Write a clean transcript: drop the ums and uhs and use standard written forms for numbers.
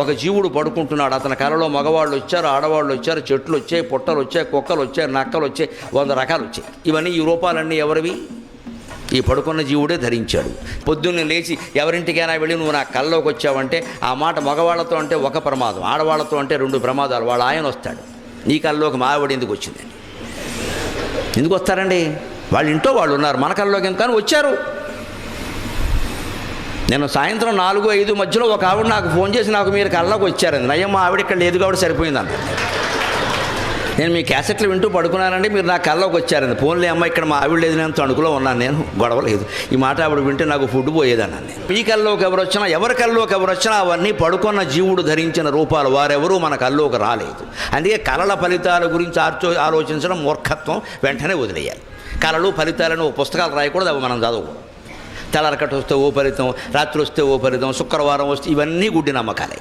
ఒక జీవుడు పడుకుంటున్నాడు. అతని కలలో మగవాళ్ళు వచ్చారు, ఆడవాళ్ళు వచ్చారు, చెట్లు వచ్చాయి, పుట్టలు వచ్చాయి, కుక్కలు వచ్చాయి, నక్కలు వచ్చాయి, 100 రకాలు వచ్చాయి. ఇవన్నీ ఈ రూపాలన్నీ ఎవరివి? ఈ పడుకున్న జీవుడే ధరించాడు. పొద్దున్నే లేచి ఎవరింటికైనా వెళ్ళి నువ్వు నా కల్లోకి వచ్చావంటే ఆ మాట మగవాళ్లతో అంటే ఒక ప్రమాదం, ఆడవాళ్లతో అంటే 2 ప్రమాదాలు. వాళ్ళ ఆయన వస్తాడు, నీ కల్లోకి మా ఆవిడ ఎందుకు వచ్చిందండి? ఎందుకు వస్తారండి? వాళ్ళ ఇంట్లో వాళ్ళు ఉన్నారు, మన కల్లోకి ఎందుకు కానీ వచ్చారు. నేను సాయంత్రం 4-5 మధ్యలో ఒక ఆవిడ నాకు ఫోన్ చేసి నాకు మీరు కల్లోకి వచ్చారండి. నయ్యం మా ఆవిడ ఇక్కడ లేదు కాబట్టి సరిపోయిందంట. నేను మీ క్యాసెట్లు వింటూ పడుకున్నానండి, మీరు నా కల్లోకి వచ్చారండి. ఫోన్లే అమ్మ ఇక్కడ మా ఆవిడ లేదు, నేను తణుకులో ఉన్నాను, నేను గొడవ లేదు. ఈ మాట ఆవిడ వింటే నాకు ఫుడ్ పోయేదన్నాను. ఈ కల్లోకి ఎవరు వచ్చినా, ఎవరి కల్లోకి ఎవరు వచ్చినా అవన్నీ పడుకున్న జీవుడు ధరించిన రూపాలు. వారెవరూ మన కల్లోకి రాలేదు. అందుకే కళల ఫలితాల గురించి ఆలోచించడం మూర్ఖత్వం, వెంటనే వదిలేయాలి. కళలు ఫలితాలను పుస్తకాలు రాయకూడదు, అవి మనం చదవకూడదు. తెల్లరకట్టు వస్తే ఓ ఫలితం, రాత్రి వస్తే ఓ ఫలితం, శుక్రవారం వస్తే, ఇవన్నీ గుడ్డి నమ్మకాలే.